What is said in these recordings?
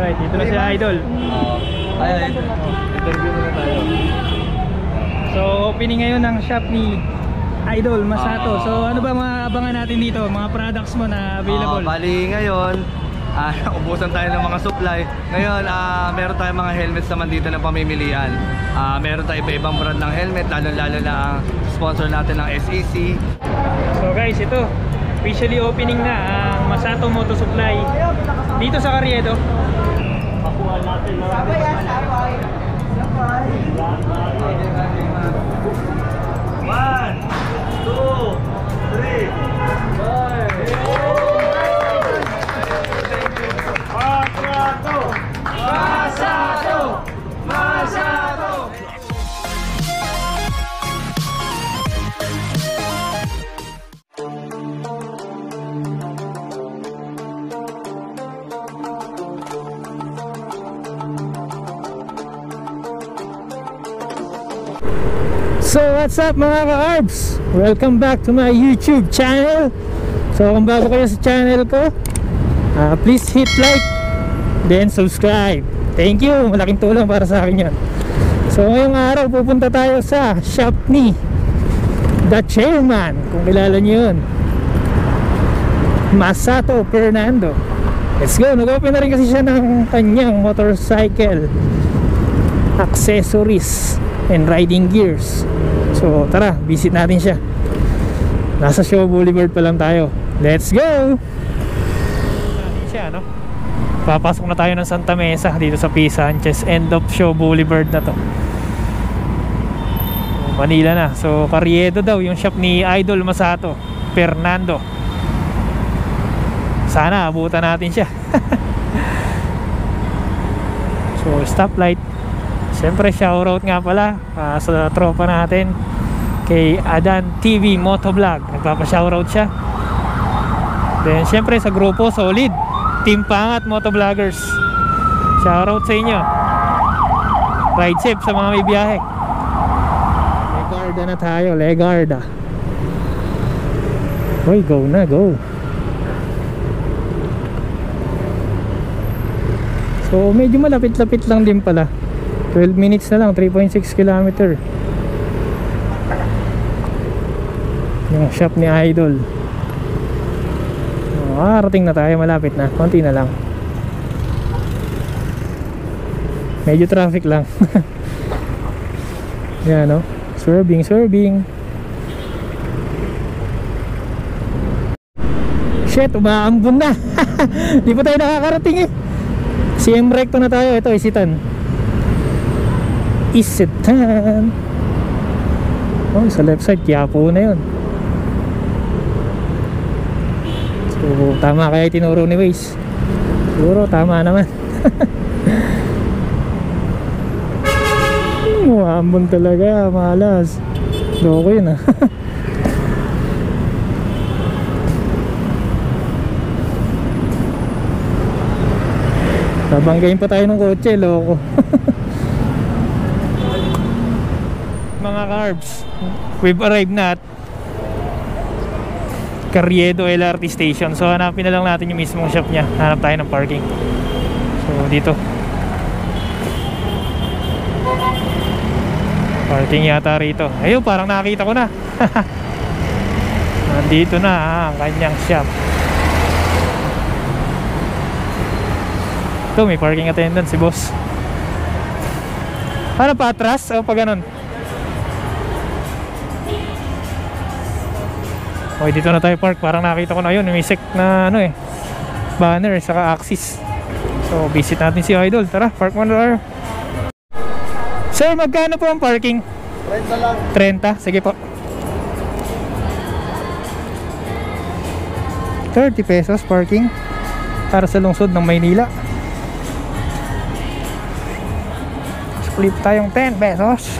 Alright, dito na si Idol. Ayun, interview muna tayo. So, opening ngayon ng shop ni Idol Masato. So, ano ba mga abangan natin dito? Mga products mo na available? Bali ngayon, ubusan tayo ng mga supply. Ngayon, meron tayong mga helmets naman dito na pamimilian. Meron tayong iba-ibang brand ng helmet, lalo-lalo na ang sponsor natin ng SEC. So guys, ito officially opening na ang Masato Moto Supply dito sa Carriedo. Pakuha natin na sabay. 1, 2, 3, Masato! So what's up mga ka-arbs? Welcome back to my YouTube channel. So kung bago kayo sa channel ko, please hit like, then subscribe. Thank you, malaking tulong para sa akin yan. So ngayong araw pupunta tayo sa shop ni The Chairman, kung kilala niyo yun, Masato Fernando. Let's go, nag-open na rin kasi siya ng kanyang motorcycle accessories and riding gears. So tara, visit natin siya. Nasa Shaw Boulevard pa lang tayo. Let's go! Natin siya, no? Papasok na tayo ng Santa Mesa dito sa P. Sanchez, end of Shaw Boulevard na to, Manila na. So Carriedo daw yung shop ni Idol Masato Fernando. Sana abutan natin siya. So stoplight. Siyempre shoutout nga pala sa tropa natin kay Adan TV Motovlog, nagpapa-shoutout siya. Then siyempre sa grupo Solid Team Pangat Motovloggers, shoutout sa inyo. Ride safe sa mga may biyahe. Legarda na tayo, Legarda. Hoy, go na, go. So medyo malapit-lapit lang din pala, 12 minutes na lang, 3.6 km yung shop ni Idol. Arating na tayo, malapit na, konti na lang. Medyo traffic lang. Yan, no? Swerving. Shit, umaambon na. Di pa tayo nakakarating eh. CM Recto na tayo. Ito, Isitan. Oh, sa left side, Quiapo na yun. So, tama kaya tinuro ni Waze. Siguro, tama naman. Ambon talaga, malas. Loko yun, Babanggayin pa tayo ng kotse, loko. Mga carbs, we've arrived na at Carriedo LRT Station. So hanapin na lang natin yung mismong shop niya. Hanap tayo ng parking. So dito parking yata rito. Ayun, parang nakita ko na. Nandito na ang kanyang shop. Ito, may parking attendant si boss. Ano pa, atras o pa ganun? Okay, dito na tayo park. Parang nakita ko na yun, may sec na ano eh, banner saka axis. So visit natin si Idol. Tara, park muna tayo. Sir, magkano po ang parking? 30 lang. 30? Sige po. 30 pesos parking para sa lungsod ng Maynila. Split tayong 10 pesos.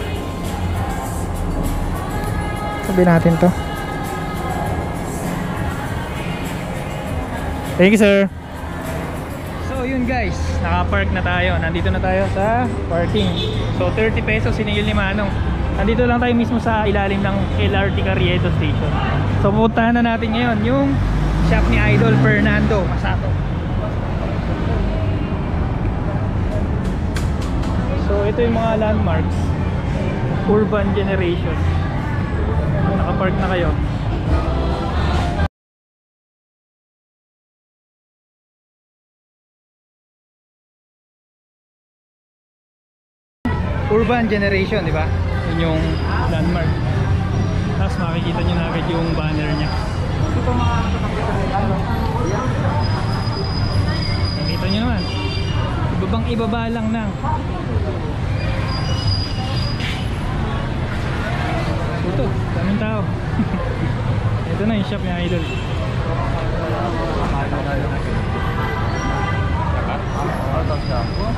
Sabi natin to. Thank you, sir. So yun guys, naka-park na tayo. Nandito na tayo sa parking. So 30 pesos sinigil ni Manong. Nandito lang tayo mismo sa ilalim ng LRT Carriedo Station. So pupuntahan na natin ngayon yung shop ni Idol Fernando Masato. ito yung mga landmarks. Urban Generation. Nakapark na kayo. Urban Generation, di ba? Yun yung landmark. Tapos makikita nyo na agad yung banner niya. Nakita nyo naman. Ibabang ibaba lang na. Ito, daming tao. Ito na yung shop ni Idol.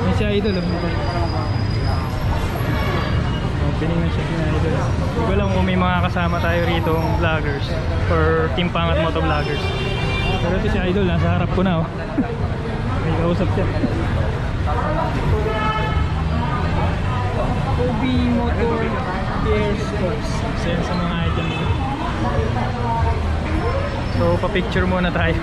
May si Idol. Opening ng shop ni Idol. Hindi ko alam kung may mga kasama tayo rito vloggers or Team Pangat Moto Vloggers. Pero ito si Idol, nasa harap ko na. May kausap siya. Kobe Motor Care Sports. Isa yan sa mga item nito. So pa-picture muna tayo.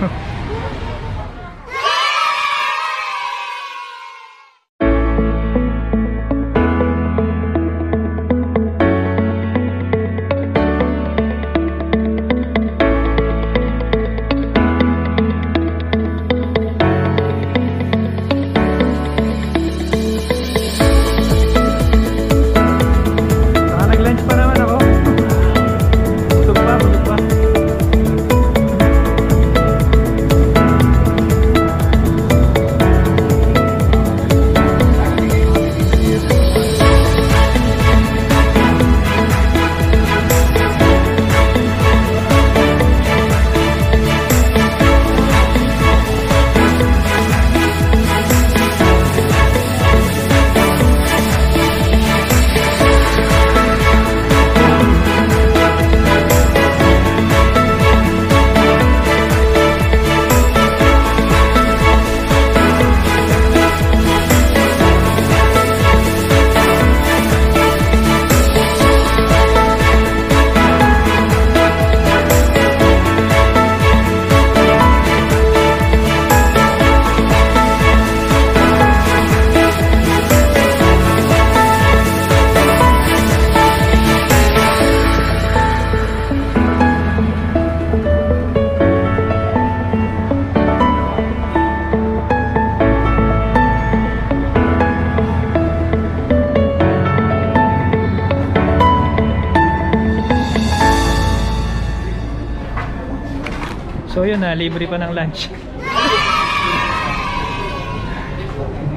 So yun na, libre pa ng lunch.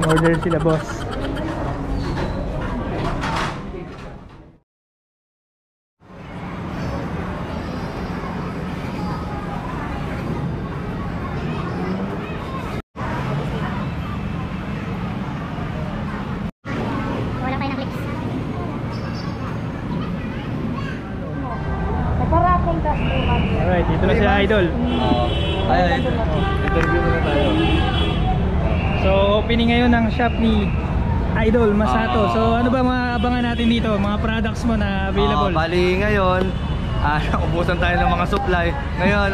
Order sila boss. Wala kayo ng clips. Alright, dito na si Idol. Ayun, interview muna tayo. So opening ngayon ng shop ni Idol Masato. So ano ba mga abangan natin dito? Mga products mo na available? Bali ngayon, ubusan tayo ng mga supply. Ngayon,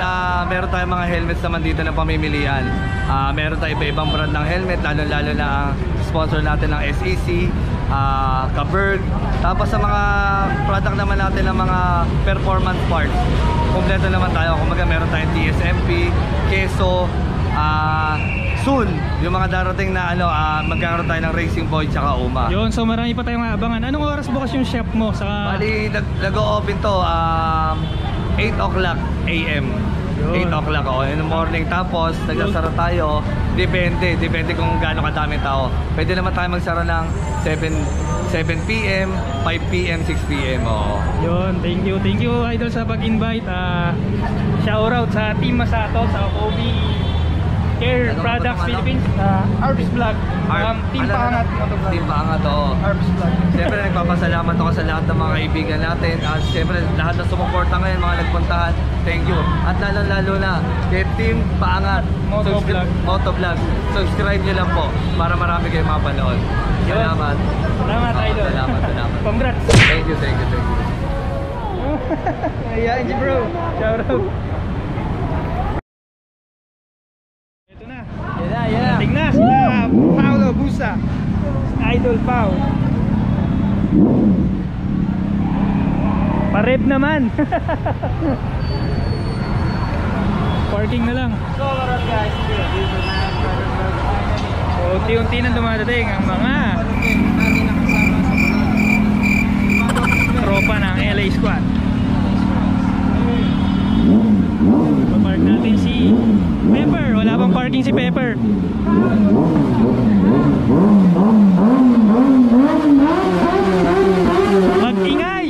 meron tayong mga helmets naman dito na pamimilian. Meron tayong iba-ibang brand ng helmet, lalo-lalo na ang sponsor natin ng SEC, Kaberg. Tapos sa mga product naman natin ng mga performance parts, kompleto naman tayo. Kumaga meron tayong TSMP, Keso, soon, yung mga darating na magkakaroon tayo ng Racing Boy tsaka UMA. Yun, so marami pa tayong abangan. Anong oras bukas yung shop mo? Bali, nag-o-open to 8 o'clock AM. 8 o'clock in the morning. Tapos nagsasara tayo, depende kung gaano kadami tao. Pwede naman tayo magsara ng 7 PM, 5 PM, 6 PM. Yun, thank you Idol sa pag-invite. Shoutout sa Team Masato, sa Kobe Care Products Philippines, Arbs Vlog, Team Pangat Motovlog. Team Pangat, Arbs Vlog. Siyempre nagpapasalamat ako sa lahat ng mga kaibigan natin. At siyempre lahat na sumuporta ngayon, mga nagpuntahan, thank you. At lalo na kay Team Pangat Motovlog. Subscribe nyo lang po para marami kayong mapanood. Salamat. Salamat Idol. Salamat. Congrats. Thank you. Ayan si bro. Shoutout. Ito na. Yan na. Tingnan sila Paulo Busa. Idol Pau. Pa-rev naman. Parking na lang. So alright guys, dito na So unti-unti nang dumadating ang mga tropa ng LA Squad. Papark natin si Pepper. Wala bang parking si Pepper? Mag-ingay!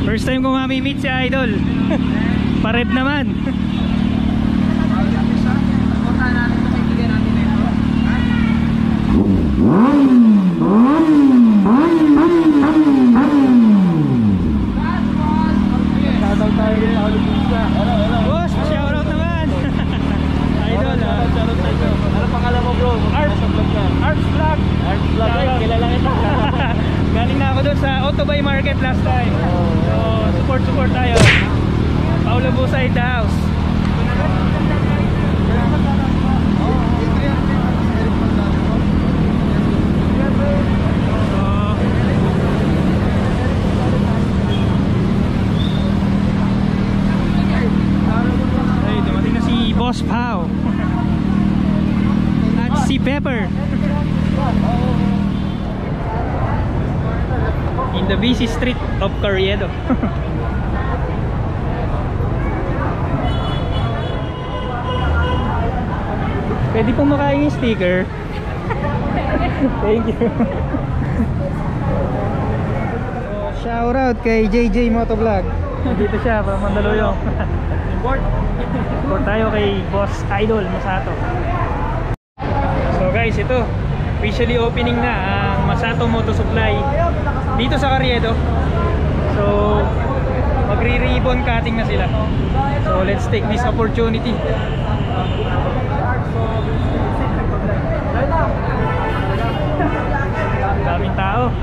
First time ko mamimit si Idol. Pa-rev naman. Boss, shoutout naman. Idol, Ano pangalan mo bro? Arts Vlog. Kilala kita. Galing na ako doon sa Autobay Market last time. So, support tayo. Paulo Busa in the house. Ay, dumating na si Boss Pao. At si Pepper. In the busy street of Carriedo. Pwede pong makain yung sticker. Thank you. So, shout out kay JJ Motovlog. Dito siya from Mandaluyong. Support tayo kay Boss Idol Masato. So guys, ito officially opening na ang Masato Moto Supply dito sa Carriedo. So magre-ribbon cutting na sila. So let's take this opportunity. Daming tao.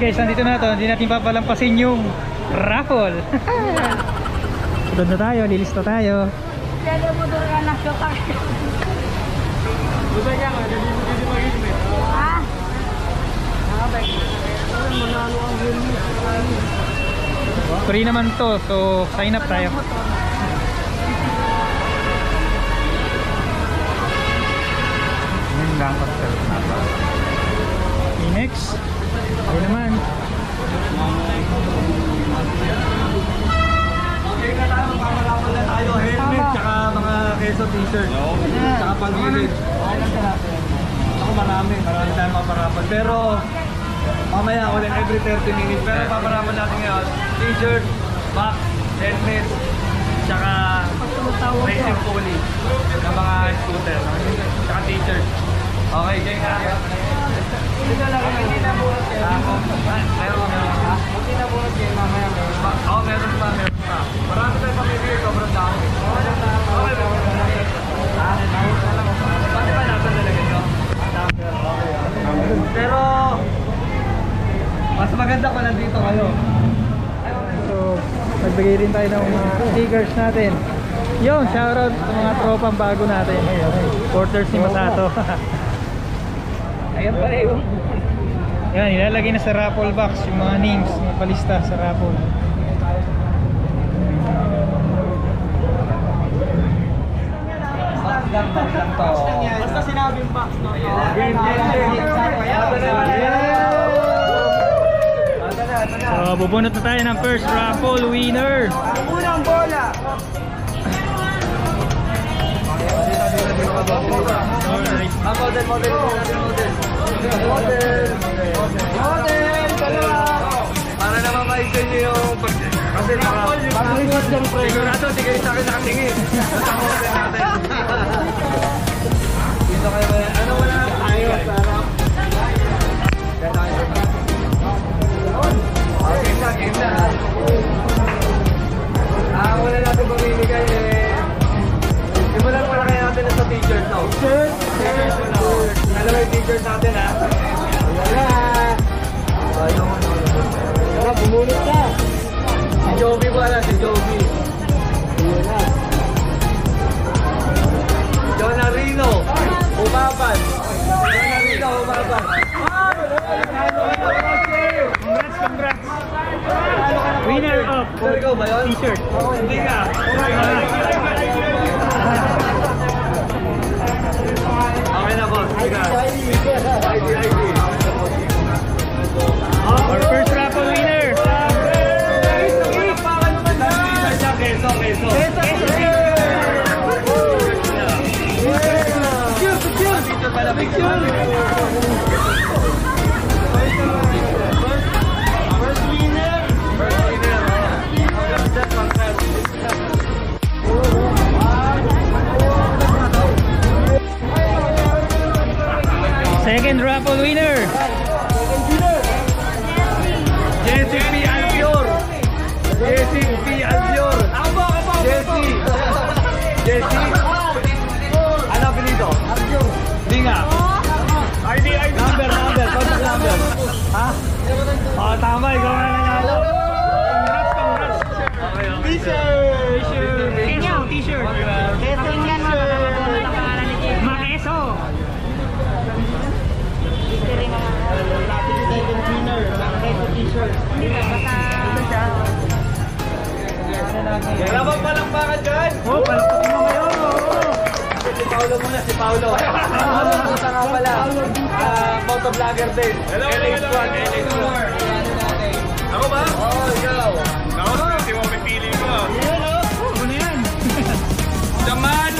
guys, nandito na to. Hindi natin papalampasin yung raffle. Sunod na tayo, lilista tayo. Free naman to, so sign up tayo. Okay, next. Ayun naman. Okay na tayo, magpapalapan na tayo. Helmet, tsaka mga keso t-shirt. Tsaka pag-gilid. Ako marami tayong maparapan. Pero mamaya ulit every 30 minutes. Pero paparapan natin ngayon t-shirt, box, helmet, tsaka racing pulley ng mga scooter. Tsaka t-shirt. Okay, game na. Dito lang hindi na buhat kayo. Meron. Hindi na buhat kayo mamaya. Oo, meron pa. Marami tayong pamibigay, sobrang dami. Okay, pati ba nasa talaga ito? Pero mas maganda pa nandito kayo. So, nagbigay rin tayo ng mga stickers natin. Yun, shoutout sa mga tropang bago natin. Porters ni Masato. Ayan pala yun. Yan, ilalagay na sa raffle box yung mga names, mga palista sa raffle. Basta sinabing box, no? So, bubunot na tayo ng first raffle winner. Unang bola. Para naman ma-explain nyo yung kasi pag-record yung pre. Sigurado, di kayo sa akin nakatingin. Dito kayo ba? Ano wala tayo? Game na. Wala natin pamimigay simulan muna kaya natin sa t-shirt, no? T-shirt. Alam mo yung t-shirt natin, ha? Wala. Bumunot ka. Si Joby pala, si Joby. Jonarino, umaban. Congrats. Winner of t-shirt. Hindi ka. Okay na, boss. ID. Our first raffle winner. Keso. Picture. First winner. Second raffle winner. Jesse P. Albior. Jesse. Ano apelido? Hindi nga. ID. Number. Contact number. Ha? Oh, tama. Ikaw na nanalo. Congrats. T-shirt. T-shirt. Makeso. Kailangan palakpakan dyan. Palakpakan mo ngayon. Si Paolo muna, si Paolo. Sa nga pala, motovlogger din. LX1. Ako ba? Oo, ikaw. Ako, hindi mo pipili ko. Ano yan? Jaman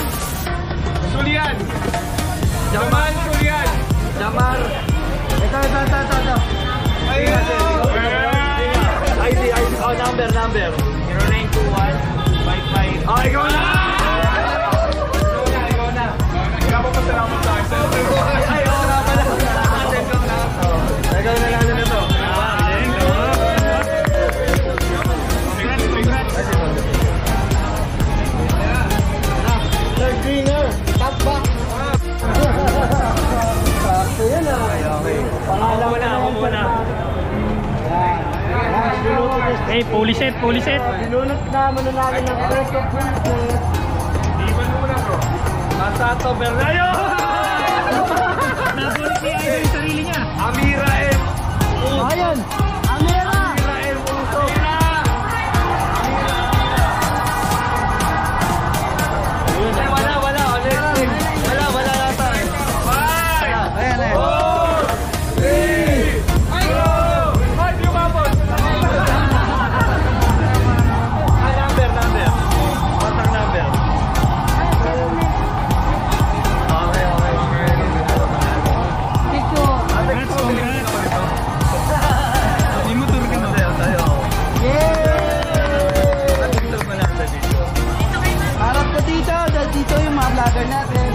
Sulian. Jamar. Ito. ID. Oh, number. 0921-55. Oh, ikaw na! Salamat sa akin. Ay, oo nga pala. Ikaw na lang na ito. Third winner. Top box. Sakto yan, ah. Okay. Ako muna. Hey, fully set, fully set. Binunot naman na namin ng preso pulset. Di ba muna bro? Masato Bernayo! Nabulit ni Idol yung sarili niya. Amira M. Ayan! Amira! Amira M. Uso. Ay, wala. Wala yata eh. Ayan, ayan. 4, 3, 2, 1, yung kapon. Number. Contact number. Okay. Picture! Congrats, congrats. May motor ka no? Tayo. Yay! Picture mo lang sa video. Harap ka dito! Dahil dito yung mga vlogger natin.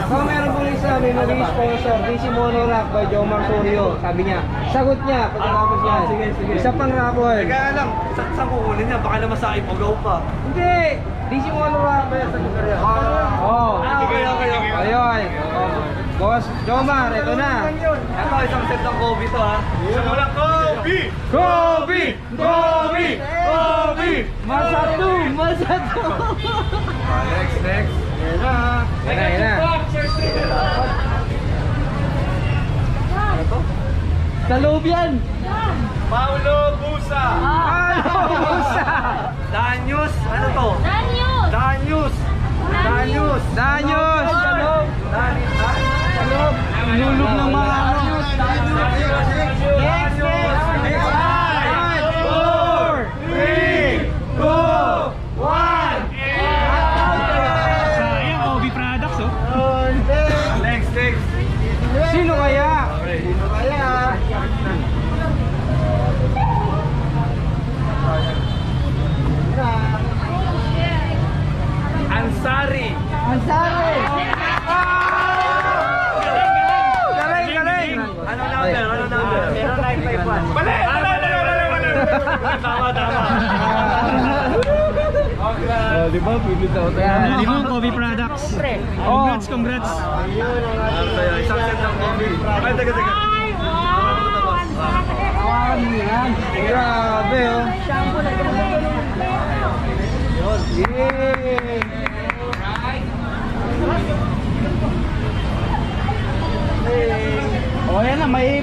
Kung meron pong isa, may mag-sponsor, DC Monorack by Jomar Sorio. Sabi niya, sagot niya pagkatapos yan. Sige. Isa pang raffle. Kaya lang, saan kukunin niya? Baka naman sa akin ugaw pa. Hindi! DC Monorack ba yan sa lugar yan? Oo. Okay. Ayun. Boss, Jomar, ito na. Ito, isang set ng Kobe to ha. Isang walang Kobe! Masatu! Next. Ayan na. Sa loob yan! Paulo Busa! Danyos! Ano to? Danyos! Danyos! Lulog ng mga ano. Next! 5, 4, 3, 2, 1! Sayang, Obi Products oh. Next! Sino kaya? Okay. Ansari! Ansari! Galing! Ano number? 0951. Mali! Tama. Di ba? Pili daw tayo. Limang Obi Products. Congrats. Isang set ng Kobe. Ay, taga. Hawakan mo yan. Grabe oh. Yay! O yan na, may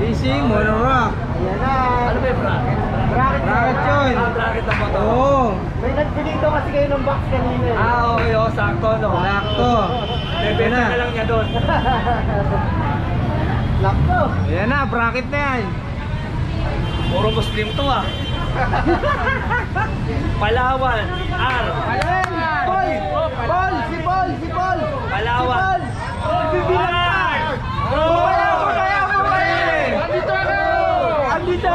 DC Monorack. Ayan na. Ano ba yung bracket? Bracket. Bracket yun. Bracket na mo to. Oo. May nagpilito kasi kayo ng box kanina. Okay, sakto no. Sakto. Bebenta na lang niya doon. Lakto. Ayan na, bracket na yan. Puro Muslim to ah. Palawan, R. Paul! Si Paul! Palawan. Bibilang. Andito!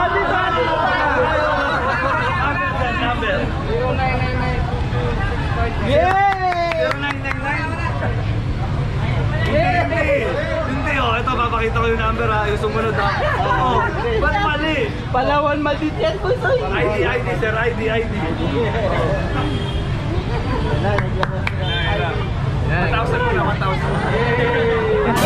Number. Yay! 0999. Hindi oh, ito papakita ko yung number ha, yung sumunod ha. Oo. Ba't mali? Palawan maldit yan, Busoy! ID sir, ID. 1,000 muna, 1,000. 1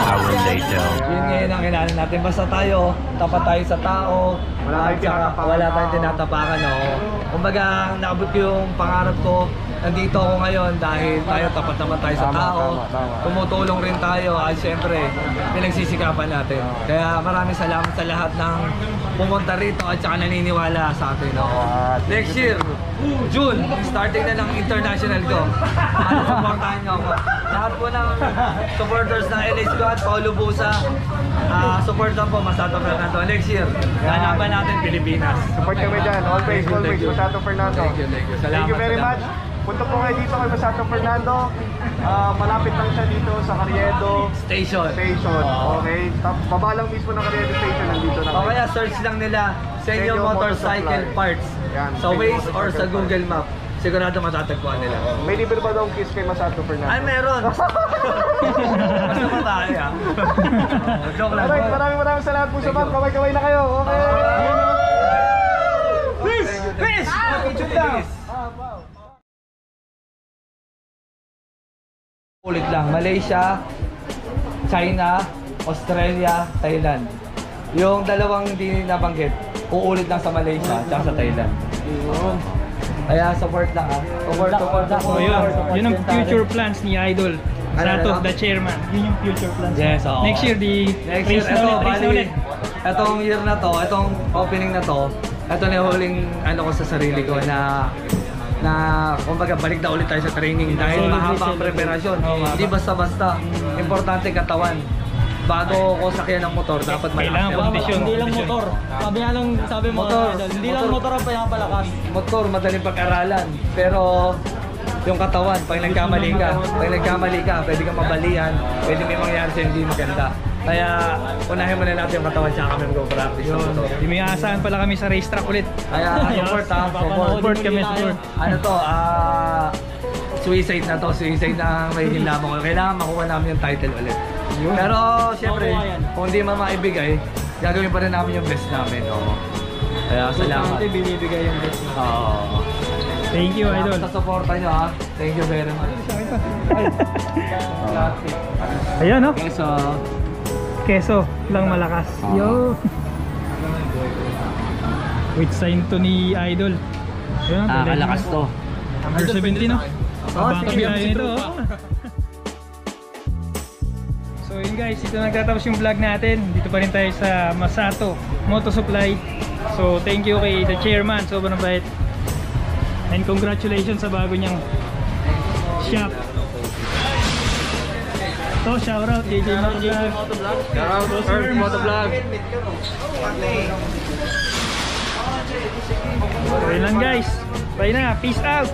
hour later. Yun ngayon ang kailangan natin. Basta tayo, tapat tayo sa tao. Wala tayong tinatapakan. No? Kumbaga, naabot ko yung pangarap ko. Nandito ako ngayon dahil tayo tapat naman tayo sa tao. Tumutulong rin tayo. At syempre, pinagsisikapan natin. Kaya maraming salamat sa lahat ng pumunta rito at saka naniniwala sa atin. No? Next year, June, starting na ng international ko. Ano, supportahan nyo ako. Lahat po ng supporters ng LA Squad, Paulo Busa, supportan po Masato Fernando. Next year, lalaban natin Pilipinas. Support kami dyan. Always. Masato Fernando. Thank you. Thank you very much. Punta po kayo dito kay Masato Fernando. Malapit lang siya dito sa Carriedo Station. Okay? Baba lang mismo ng Carriedo Station. Nandito na. O kaya search lang nila Senyo Motorcycle Parts Yan, sa Senyo Waze or Motorcycle sa Google Map. Sigurado matatagpuan nila. May libre ba daw kiss kay Masato Fernando? Ay, meron! Basta matay ah. Joke lang. Alright, maraming salamat po sa ma'am. Kaway-kaway na kayo. Okay. Peace! Peace! Ulit lang, Malaysia, China, Australia, Thailand. Yung dalawang hindi nabanggit, uulit lang sa Malaysia at sa Thailand. Kaya support lang ha. Support lang. So yun ang future plans ni Idol. Sato, the chairman. Yun yung future plans. Yes, oo. Next year, Next year, itong year na to, itong opening na to, ito na yung huling ano ko sa sarili ko na kumbaga balik na ulit tayo sa training dahil mahaba ang preparasyon. Hindi basta-basta. Importante katawan. Bago ko sakyan ng motor, dapat Kailangan kondisyon. Hindi lang motor. Sabi mo, Motor. hindi lang motor ang pinapalakas. Motor, madaling pag-aralan. Pero yung katawan, pag nagkamali ka, pwede kang mabalian, pwede may mangyari sa hindi maganda. Kaya unahin muna natin yung katawan tsaka kami mag-practice ng motor. May aasahan pala kami sa racetrack ulit. Kaya support ha, Support kami, support. Ano to, suicide na to, suicide na may hinlamang ko. Kailangan makuha namin yung title ulit. Pero syempre, kung hindi man maibigay, gagawin pa rin namin yung best namin. Kaya salamat. Binibigay yung best. Oo. Thank you, Idol. Salamat sa suporta nyo ha. Thank you very much. Ayan, no? So, Keso lang malakas. Yo. With sign to ni Idol. Ayan, kalakas to. Number 17, no? Abang sige. kabiyahe nito. So yun guys, ito nagtatapos yung vlog natin. Dito pa rin tayo sa Masato Moto Supply. So thank you kay the chairman, sobrang bait. And congratulations sa bago niyang shop. So shoutout DJ Motovlog. Shoutout Earth Motovlog. So yun lang guys. Bye na. Peace out.